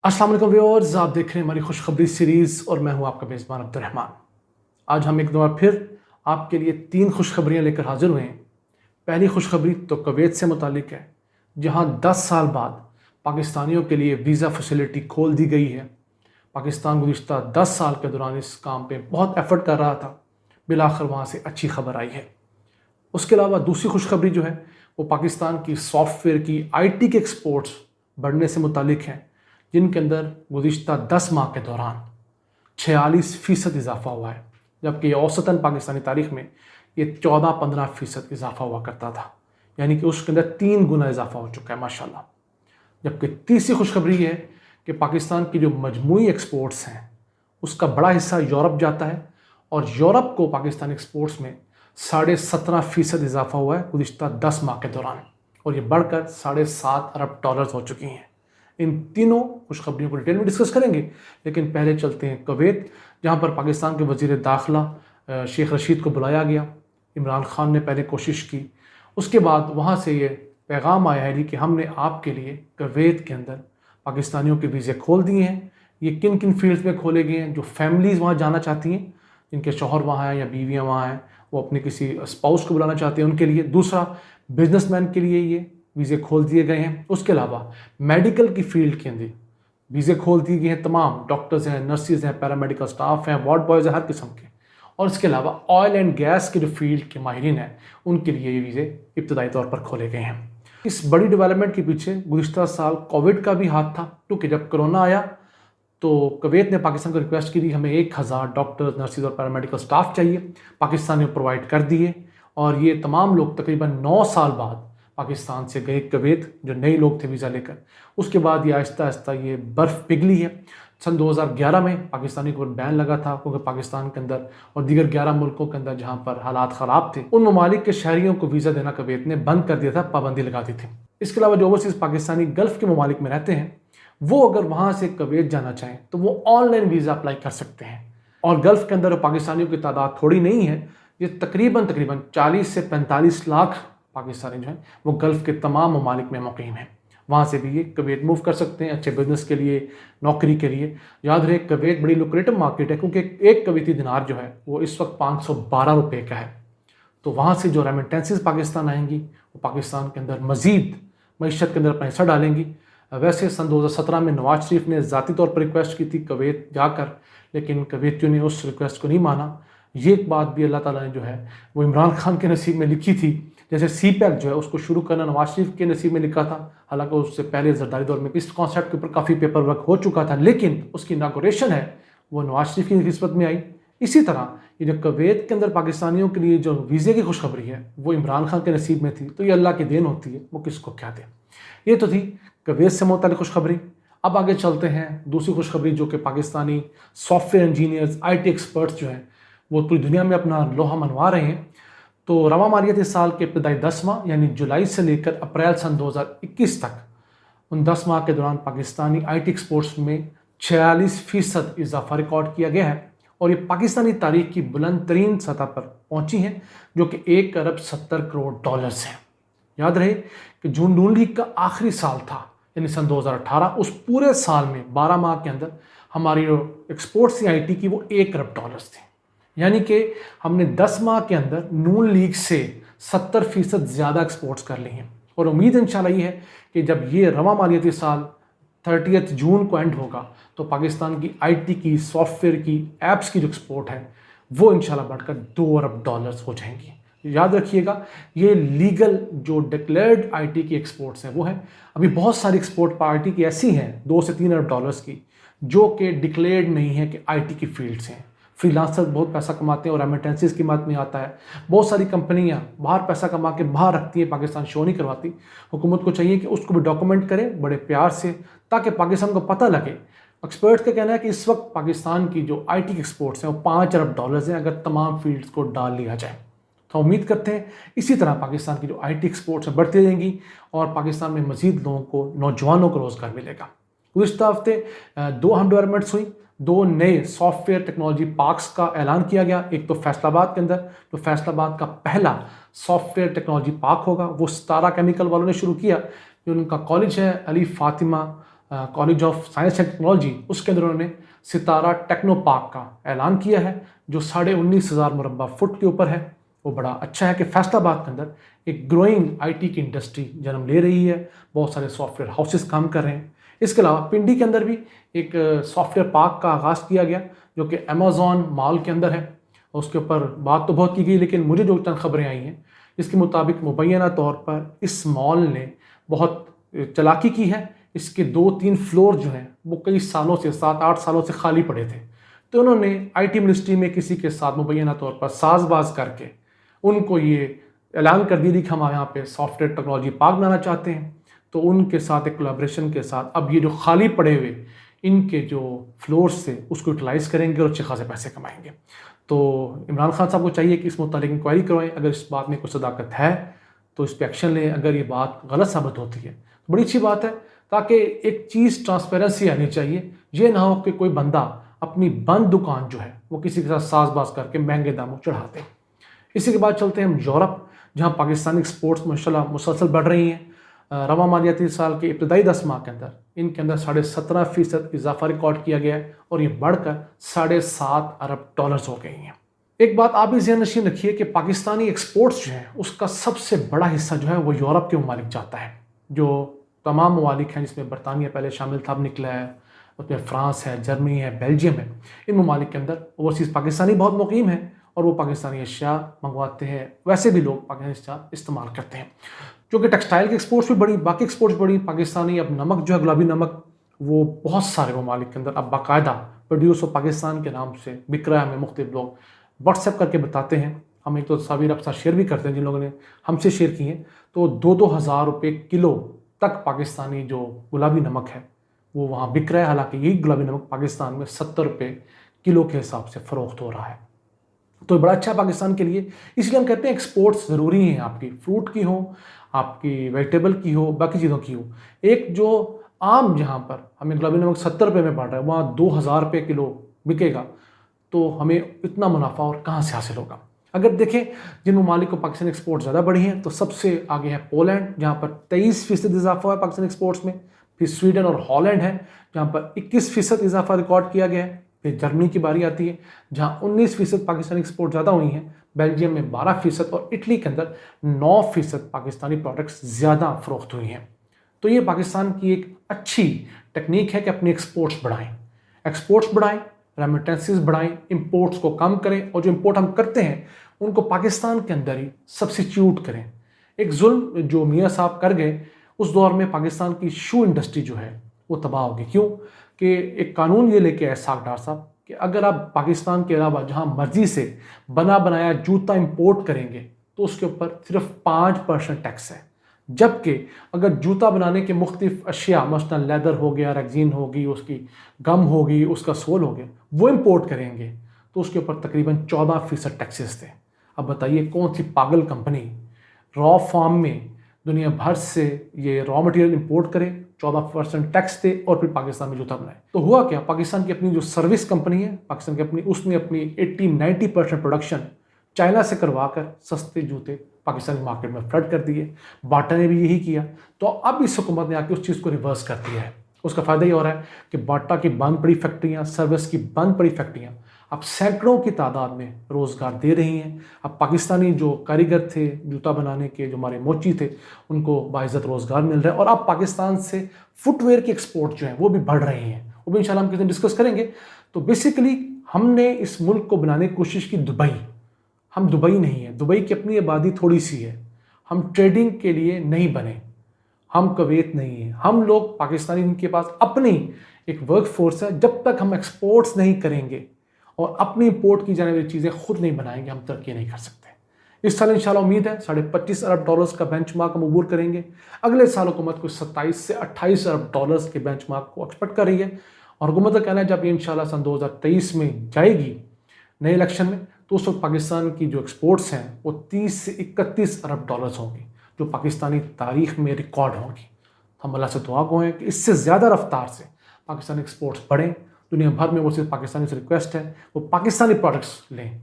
अस्सलाम वालेकुम व्यूअर्स, आप देख रहे हैं हमारी खुशखबरी सीरीज़ और मैं हूं आपका मेज़बान अब्दुर्रहमान। आज हम एक बार फिर आपके लिए 3 खुशखबरियां लेकर हाजिर हुए हैं। पहली खुशखबरी तो कुवैत से मुतालिक है, जहां 10 साल बाद पाकिस्तानियों के लिए वीज़ा फैसिलिटी खोल दी गई है। पाकिस्तान गुज़िश्ता 10 साल के दौरान इस काम पे बहुत एफर्ट कर रहा था, बिलाखिर वहाँ से अच्छी खबर आई है। उसके अलावा दूसरी खुशखबरी जो है वो पाकिस्तान की सॉफ्टवेयर की IT के एक्सपोर्ट्स बढ़ने से मुतालिक हैं, जिनके अंदर गुज़िश्ता 10 माह के दौरान 46% इजाफा हुआ है, जबकि औसतन पाकिस्तानी तारीख में ये 14-15% इजाफा हुआ करता था। यानी कि उसके अंदर 3 गुना इजाफा हो चुका है माशाल्लाह। जबकि तीसरी खुशखबरी ये है कि पाकिस्तान की जो मजमूई एक्सपोर्ट्स हैं उसका बड़ा हिस्सा यूरोप जाता है और यूरोप को पाकिस्तानी एक्सपोर्ट्स में 17.5% इजाफा हुआ है गुज़िश्ता 10 माह के दौरान, और ये बढ़कर $7.5 अरब हो चुकी हैं। इन तीनों खुशखबरियों को डिटेल में डिस्कस करेंगे, लेकिन पहले चलते हैं कुवैत, जहां पर पाकिस्तान के वज़ीर दाखिला शेख रशीद को बुलाया गया। इमरान खान ने पहले कोशिश की, उसके बाद वहां से ये पैगाम आया है कि हमने आपके लिए कुवैत के अंदर पाकिस्तानियों के वीज़े खोल दिए हैं। ये किन किन फील्ड्स में खोले गए हैं? जो फैमिलीज़ वहाँ जाना चाहती हैं, जिनके शौहर वहाँ हैं या बीवियाँ वहाँ हैं, वो अपने किसी स्पाउस को बुलाना चाहते हैं उनके लिए। दूसरा, बिजनेसमैन के लिए ये वीज़े खोल दिए गए हैं। उसके अलावा मेडिकल की फील्ड के अंदर वीज़े खोल दिए गए हैं, तमाम डॉक्टर्स हैं, नर्सिस हैं, पैरामेडिकल स्टाफ हैं, वार्ड बॉयज़ हैं, हर किस्म के। और इसके अलावा ऑयल एंड गैस के जो फील्ड के माहिरीन हैं, उनके लिए ये वीज़े इब्तदाई तौर पर खोले गए हैं। इस बड़ी डेवलपमेंट के पीछे गुज़िश्ता साल कोविड का भी हाथ था, क्योंकि जब कोरोना आया तो कुवैत ने पाकिस्तान को रिक्वेस्ट की थी, हमें 1000 डॉक्टर्स, नर्सिस और पैरामेडिकल स्टाफ चाहिए। पाकिस्तान ने प्रोवाइड कर दिए, और ये तमाम लोग तकरीबन 9 साल बाद पाकिस्तान से गए कुवैत, जो नए लोग थे वीज़ा लेकर। उसके बाद ये आहिस्ता आहिस्ता ये बर्फ़ पिघली है। सन 2011 में पाकिस्तानी को बैन लगा था, क्योंकि पाकिस्तान के अंदर और दीगर 11 मुल्कों के अंदर जहाँ पर हालात ख़राब थे, उन ममालिक के शहरियों को वीज़ा देना कुवैत ने बंद कर दिया था, पाबंदी लगा दी थी। इसके अलावा जो ओवरसीज़ पाकिस्तानी गल्फ़ के ममालिक में रहते हैं, वो अगर वहाँ से कुवैत जाना चाहें तो वो ऑनलाइन वीज़ा अप्लाई कर सकते हैं। और गल्फ़ के अंदर पाकिस्तानियों की तादाद थोड़ी नहीं है, ये तकरीबन 40 से 45 लाख पाकिस्तानी जो हैं वो गल्फ़ के तमाम ममालिक में मुक़ीम हैं। वहाँ से भी ये कुवैत मूव कर सकते हैं अच्छे बिजनेस के लिए, नौकरी के लिए। याद रहे, कुवैत बड़ी लुक्रेटिव मार्केट है, क्योंकि एक कुवैती दिनार जो है वो इस वक्त 512 रुपये का है। तो वहाँ से जो रेमिटेंसेस पाकिस्तान आएंगी वो पाकिस्तान के अंदर मज़ीद मईशत के अंदर अपना हिस्सा डालेंगी। वैसे सन 2017 में नवाज शरीफ ने ज़ाती तौर पर रिक्वेस्ट की थी कुवैत जाकर, लेकिन कुवैतियों ने उस रिक्वेस्ट को नहीं माना। ये एक बात भी अल्लाह ताला ने जो है वो इमरान खान के नसीब में लिखी थी। जैसे CPEC जो है उसको शुरू करना नवाज शरीफ के नसीब में लिखा था, हालांकि उससे पहले जरदारी दौर में इस कॉन्सेप्ट के ऊपर काफ़ी पेपर वर्क हो चुका था, लेकिन उसकी इनागोरेशन है वो नवाज शरीफ की निस्बत में आई। इसी तरह ये जो कुवैत के अंदर पाकिस्तानियों के लिए जो वीज़े की खुशखबरी है वो इमरान खान के नसीब में थी, तो ये अल्लाह की देन होती है, वो किसको क्या दे। ये तो थी कुवैत से मुताल्लिक़ खुशखबरी। अब आगे चलते हैं दूसरी खुशखबरी, जो कि Pakistani software engineers, IT experts जो हैं वो पूरी दुनिया में अपना लोहा मनवा रहे हैं। तो रवा मालियाती साल के इब्तदाई 10 माह यानी जुलाई से लेकर अप्रैल सन 2021 तक, उन 10 माह के दौरान पाकिस्तानी IT एक्सपोर्ट्स में 46% इजाफा रिकॉर्ड किया गया है, और ये पाकिस्तानी तारीख की बुलंद तरीन सतह पर पहुंची हैं, जो कि $1.70 अरब है। याद रहे कि जून नून लीग का आखिरी साल था, यानी सन 2018, उस पूरे साल में 12 माह के अंदर हमारी जो एक्सपोर्ट्स थी IT की वो $1 अरब थे। यानी कि हमने 10 माह के अंदर नून लीग से 70% ज़्यादा एक्सपोर्ट्स कर ली हैं। और उम्मीद इंशाल्लाह ये है कि जब ये रवा मालियाती साल 30 जून को एंड होगा तो पाकिस्तान की IT की, सॉफ्टवेयर की, ऐप्स की जो एक्सपोर्ट है वो इंशाल्लाह बढ़कर $2 अरब हो जाएंगी। याद रखिएगा, ये लीगल जो डिक्लेयर्ड IT की एक्सपोर्ट्स हैं वो हैं। अभी बहुत सारी एक्सपोर्ट पार्टी की ऐसी हैं 2 से 3 अरब डॉलर्स की, जो कि डिक्लेयर्ड नहीं है कि IT की फील्ड से हैं। फ्रीलांसर बहुत पैसा कमाते हैं और रेमिटेंसेस की बात में आता है। बहुत सारी कंपनियां बाहर पैसा कमा के बाहर रखती हैं, पाकिस्तान शो नहीं करवाती। हुकूमत को चाहिए कि उसको भी डॉक्यूमेंट करे बड़े प्यार से, ताकि पाकिस्तान को पता लगे। एक्सपर्ट्स का कहना है कि इस वक्त पाकिस्तान की जो IT एक्सपोर्ट्स हैं वो $5 अरब हैं, अगर तमाम फील्ड्स को डाल लिया जाए। तो उम्मीद करते हैं इसी तरह पाकिस्तान की जो IT एक्सपोर्ट्स हैं बढ़ती रहेंगी और पाकिस्तान में मज़ीद लोगों को, नौजवानों को रोज़गार मिलेगा। गुज़िश्ता हफ्ते 2 अहम डेवलपमेंट्स हुई। 2 नए सॉफ्टवेयर टेक्नोलॉजी पार्क्स का ऐलान किया गया। एक तो फैसलाबाद के अंदर, जो फैसलाबाद का पहला सॉफ्टवेयर टेक्नोलॉजी पार्क होगा, वो सतारा केमिकल वालों ने शुरू किया। जो उनका कॉलेज है Ali Fatima college of science and technology, उसके अंदर उन्होंने सितारा टेक्नो पार्क का ऐलान किया है जो 19,500 मुरब्बा फुट के ऊपर है। वो बड़ा अच्छा है कि फैसलाबाद के अंदर एक ग्रोइंग आईटी की इंडस्ट्री जन्म ले रही है, बहुत सारे सॉफ्टवेयर हाउसेस काम कर रहे हैं। इसके अलावा पिंडी के अंदर भी एक सॉफ्टवेयर पार्क का आगाज़ किया गया जो कि अमेज़ॉन मॉल के अंदर है। उसके ऊपर बात तो बहुत की गई, लेकिन मुझे जो चंद खबरें आई हैं इसके मुताबिक मुबैना तौर पर इस मॉल ने बहुत चालाकी की है। इसके 2-3 फ्लोर जो हैं वो कई सालों से 7-8 सालों से खाली पड़े थे, तो उन्होंने आईटी मिनिस्ट्री में किसी के साथ मुबैना तौर पर साजबाज करके उनको ये ऐलान कर दिया कि हम यहाँ पे सॉफ्टवेयर टेक्नोलॉजी पार्क बनाना चाहते हैं। तो उनके साथ एक कोलैबोरेशन के साथ अब ये जो खाली पड़े हुए इनके जो फ्लोर्स थे उसको यूटिलाइज़ करेंगे और अच्छे खासे पैसे कमाएंगे। तो इमरान खान साहब को चाहिए कि इस मुतालिक इंक्वायरी करवाएं, अगर इस बात में कुछ सदाकत है तो इस पर एक्शन लें, अगर ये बात गलत साबित होती है तो बड़ी अच्छी बात है, ताकि एक चीज़ ट्रांसपेरेंसी आनी चाहिए। ये ना हो कि कोई बंदा अपनी बंद दुकान जो है वो किसी के साथ साजबाज करके महंगे दामों चढ़ा दे। इसी के बाद चलते हैं हम यूरोप, जहाँ पाकिस्तानी एक्सपोर्ट्स माशाल्लाह मुसलसल बढ़ रही हैं। रवा मालियाती साल के इब्तदाई 10 माह के अंदर इनके अंदर 17.5% इजाफा रिकॉर्ड किया गया है और ये बढ़कर $7.5 अरब हो गई हैं। एक बात आप भी ज़हन नशीन रखिए कि पाकिस्तानी एक्सपोर्ट्स जो हैं उसका सबसे बड़ा हिस्सा जो है वो यूरोप के ममालिक जाता है। जो तमाम ममालिक हैं जिसमें बरतानिया पहले शामिल था, अब निकला है, उसमें फ्रांस है, जर्मनी है, बेल्जियम है, इन ममालिक के अंदर ओवरसीज़ पाकिस्तानी बहुत मुकीम हैं और वो पाकिस्तानी अशिया मंगवाते हैं। वैसे भी लोग पाकिस्तानी अशिया इस्तेमाल करते हैं, क्योंकि टेक्सटाइल की एक्सपोर्ट्स भी बढ़ी, बाकी एक्सपोर्ट्स बढ़ी। पाकिस्तानी अब नमक जो है, गुलाबी नमक, वो बहुत सारे ममालिक के अंदर अब बाकायदा प्रोड्यूस और पाकिस्तान के नाम से बिक रहा है। हमें मुख्तलिफ लोग व्हाट्सएप करके बताते हैं, हम एक तो तस्वीर आपके साथ शेयर भी करते हैं जिन लोगों ने हमसे शेयर की हैं। तो 2-2 हज़ार रुपये किलो तक पाकिस्तानी जो गुलाबी नमक है वो वहाँ बिक रहा है। हालांकि यही गुलाबी नमक पाकिस्तान में 70 रुपये किलो के हिसाब से फ़रोख्त हो रहा है, तो बड़ा अच्छा है पाकिस्तान के लिए। इसलिए हम कहते हैं एक्सपोर्ट्स ज़रूरी हैं, आपकी फ्रूट की हो, आपकी वेजिटेबल की हो, बाकी चीज़ों की हो। एक जो आम जहाँ पर हमें गुलाबी नमक 70 रुपये में पड़ रहा है वहाँ 2,000 रुपये किलो बिकेगा, तो हमें इतना मुनाफा और कहाँ से हासिल होगा। अगर देखें जिन ममालिक को पाकिस्तान एक्सपोर्ट ज़्यादा बढ़ी हैं तो सबसे आगे है पोलैंड, जहाँ पर 23% इजाफा हुआ है पाकिस्तान एक्सपोर्ट्स में। फिर स्वीडन और हॉलैंड है जहाँ पर 21% इजाफा रिकॉर्ड किया गया है। फिर जर्मनी की बारी आती है जहाँ 19% पाकिस्तानी एक्सपोर्ट ज़्यादा हुई हैं। बेल्जियम में 12% और इटली के अंदर 9% पाकिस्तानी प्रोडक्ट्स ज़्यादा फ़रोख्त हुई हैं। तो ये पाकिस्तान की एक अच्छी टेक्निक है कि अपनी एक्सपोर्ट्स बढ़ाएं, रेमिटेंसेस बढ़ाएं, इंपोर्ट्स को कम करें और जो इंपोर्ट हम करते हैं उनको पाकिस्तान के अंदर ही सब्सिट्यूट करें। एक जुल्म जो मियाँ साहब कर गए उस दौर में पाकिस्तान की शू इंडस्ट्री जो है वो तबाह होगी। क्यों कि एक कानून ये लेके आए सागडार साहब कि अगर आप पाकिस्तान के अलावा जहाँ मर्जी से बना बनाया जूता इंपोर्ट करेंगे तो उसके ऊपर सिर्फ 5% टैक्स है, जबकि अगर जूता बनाने के मुख्तलिफ अशिया मसलन लेदर हो गया, रेगजीन होगी, उसकी गम होगी, उसका सोल हो गया, वो इंपोर्ट करेंगे तो उसके ऊपर तकरीबन 14% टैक्सेस थे। अब बताइए कौन सी पागल कंपनी रॉ फॉर्म में दुनिया भर से ये रॉ मटेरियल इंपोर्ट करे, 14% टैक्स दे और फिर पाकिस्तान में जूता बनाए। तो हुआ क्या, पाकिस्तान की अपनी जो सर्विस कंपनी है पाकिस्तान की अपनी, उसने अपनी 80-90% प्रोडक्शन चाइना से करवा कर सस्ते जूते पाकिस्तानी मार्केट में फ्लड कर दिए। बाटा ने भी यही किया। तो अब इस हुकूमत ने आके उस चीज़ को रिवर्स कर दिया है। उसका फ़ायदा ये हो रहा है कि बाटा की बंद पड़ी फैक्ट्रियाँ, सर्विस की बंद पड़ी फैक्ट्रियाँ अब सैकड़ों की तादाद में रोज़गार दे रही हैं। अब पाकिस्तानी जो कारीगर थे जूता बनाने के, जो हमारे मोची थे, उनको बाइज़्ज़त रोज़गार मिल रहा है। और अब पाकिस्तान से फुटवेयर की एक्सपोर्ट जो है वो भी बढ़ रही हैं, वो भी इंशाल्लाह हम किसी दिन डिस्कस करेंगे। तो बेसिकली हमने इस मुल्क को बनाने की कोशिश की दुबई। हम दुबई नहीं है, दुबई की अपनी आबादी थोड़ी सी है। हम ट्रेडिंग के लिए नहीं बने, हम कुवैत नहीं है। हम लोग पाकिस्तानी, इनके पास अपनी एक वर्क फोर्स है। जब तक हम एक्सपोर्ट्स नहीं करेंगे और अपनी इंपोर्ट की जाने वाली चीज़ें खुद नहीं बनाएंगे, हम तरक्की नहीं कर सकते। इस साल इंशाल्लाह उम्मीद है $25.5 अरब का बेंचमार्क हम अबूर करेंगे। अगले साल हुकूमत को 27 से 28 अरब डॉलर्स के बेंचमार्क को एक्सपेक्ट कर रही है। और हुकूमत का कहना है जब ये इंशाल्लाह सन 2023 में जाएगी नए इलेक्शन में, तो उस वक्त पाकिस्तान की जो एक्सपोर्ट्स हैं वो 30 से 31 अरब डॉलर्स होंगी, जो पाकिस्तानी तारीख में रिकॉर्ड होंगी। हम अल्लाह से दुआ गो हैं कि इससे ज़्यादा रफ्तार से पाकिस्तानी एक्सपोर्ट्स बढ़ें। दुनिया भर में वो सिर्फ पाकिस्तानी से रिक्वेस्ट है वो पाकिस्तानी प्रोडक्ट्स लें,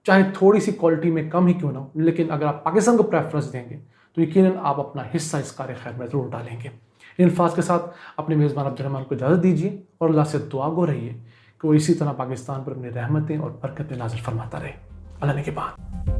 चाहे थोड़ी सी क्वालिटी में कम ही क्यों ना हो, लेकिन अगर आप पाकिस्तान को प्रेफरेंस देंगे तो यकीनन आप अपना हिस्सा इस कार्य खैर में ज़रूर डालेंगे। इन अल्फाज के साथ अपने मेज़बान अब्दुर्रहमान को इजाज़त दीजिए और अल्लाह से दुआ गो रहिए कि वो इसी तरह पाकिस्तान पर अपनी रहमतें और बरकतें नाज़िल फरमाता रहे। अल्लाह ने के बाद।